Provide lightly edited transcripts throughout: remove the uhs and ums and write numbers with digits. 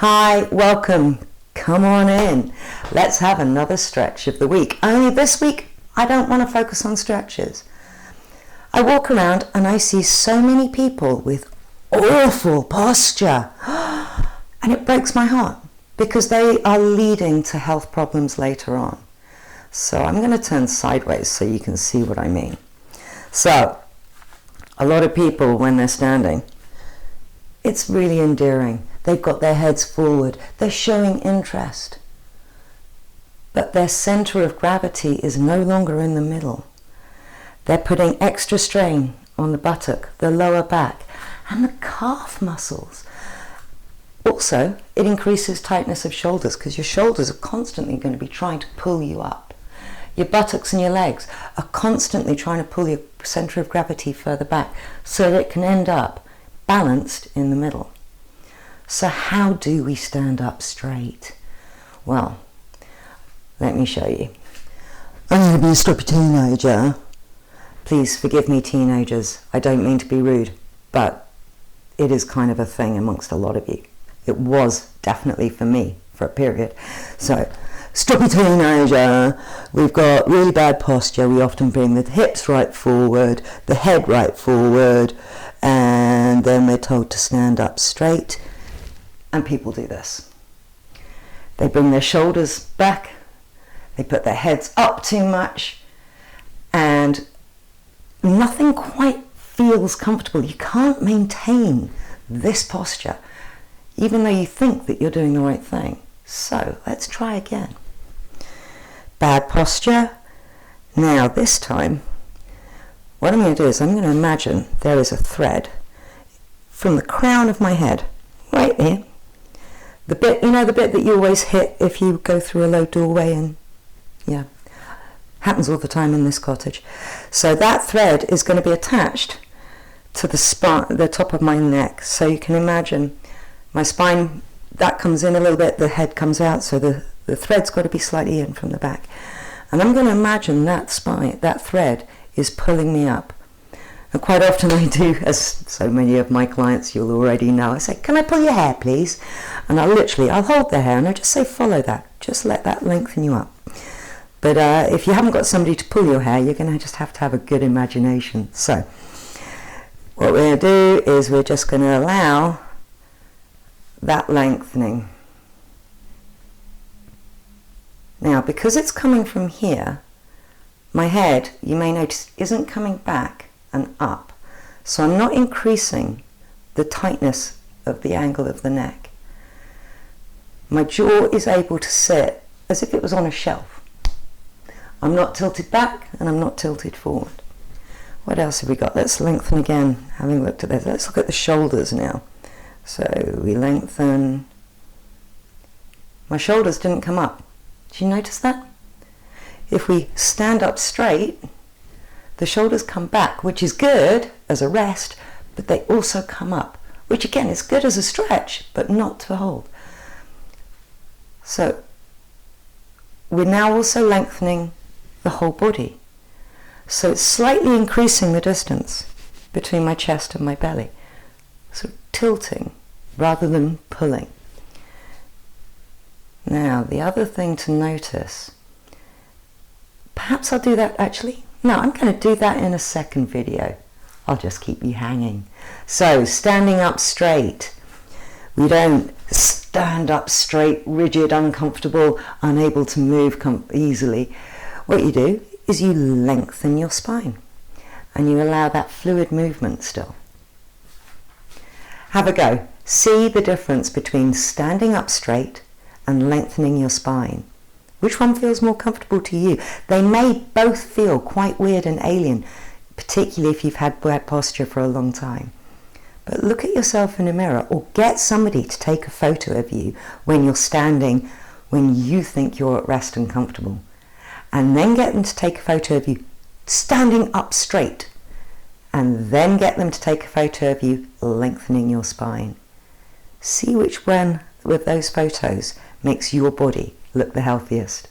Hi, welcome. Come on in. Let's have another stretch of the week. Only this week, I don't want to focus on stretches. I walk around and I see so many people with awful posture. And it breaks my heart because they are leading to health problems later on. So I'm going to turn sideways so you can see what I mean. So, a lot of people, when they're standing, it's really endearing. They've got their heads forward. They're showing interest. But their center of gravity is no longer in the middle. They're putting extra strain on the buttock, the lower back, and the calf muscles. Also, it increases tightness of shoulders because your shoulders are constantly going to be trying to pull you up. Your buttocks and your legs are constantly trying to pull your center of gravity further back so that it can end up balanced in the middle. So how do we stand up straight? Well, let me show you. I'm going to be a stroppy teenager. Please forgive me, teenagers. I don't mean to be rude, but it is kind of a thing amongst a lot of you. It was definitely for me for a period. So, stroppy teenager, we've got really bad posture. We often bring the hips right forward, the head right forward, and then we're told to stand up straight. And people do this. They bring their shoulders back, they put their heads up too much, and nothing quite feels comfortable. You can't maintain this posture, even though you think that you're doing the right thing. So let's try again. Bad posture. Now this time, what I'm going to do is I'm going to imagine there is a thread from the crown of my head, right here. The bit, the bit that you always hit if you go through a low doorway, and yeah, happens all the time in this cottage. So that thread is going to be attached to the top of my neck. So you can imagine my spine, that comes in a little bit, the head comes out, so the thread's got to be slightly in from the back. And I'm going to imagine that thread is pulling me up. And quite often I do, as so many of my clients you'll already know, I say, can I pull your hair please? And I'll hold their hair and I just say, follow that. Just let that lengthen you up. But if you haven't got somebody to pull your hair, you're going to just have to have a good imagination. So, what we're going to do is we're just going to allow that lengthening. Now, because it's coming from here, my head, you may notice, isn't coming back and up. So I'm not increasing the tightness of the angle of the neck. My jaw is able to sit as if it was on a shelf. I'm not tilted back and I'm not tilted forward. What else have we got? Let's lengthen again, having looked at this. Let's look at the shoulders now. So we lengthen. My shoulders didn't come up. Did you notice that? If we stand up straight, the shoulders come back, which is good as a rest, but they also come up, which again is good as a stretch, but not to hold. So we're now also lengthening the whole body. So it's slightly increasing the distance between my chest and my belly. So tilting rather than pulling. Now, the other thing to notice, perhaps I'll do that actually. No, I'm going to do that in a second video. I'll just keep you hanging. So, standing up straight. We don't stand up straight, rigid, uncomfortable, unable to move easily. What you do is you lengthen your spine and you allow that fluid movement still. Have a go. See the difference between standing up straight and lengthening your spine. Which one feels more comfortable to you? They may both feel quite weird and alien, particularly if you've had bad posture for a long time. But look at yourself in a mirror or get somebody to take a photo of you when you're standing, when you think you're at rest and comfortable. And then get them to take a photo of you standing up straight. And then get them to take a photo of you lengthening your spine. See which one with those photos makes your body look the healthiest.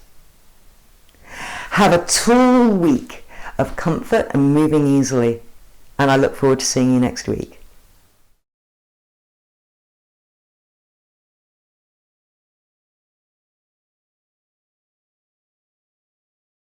Have a total week of comfort and moving easily, and I look forward to seeing you next week.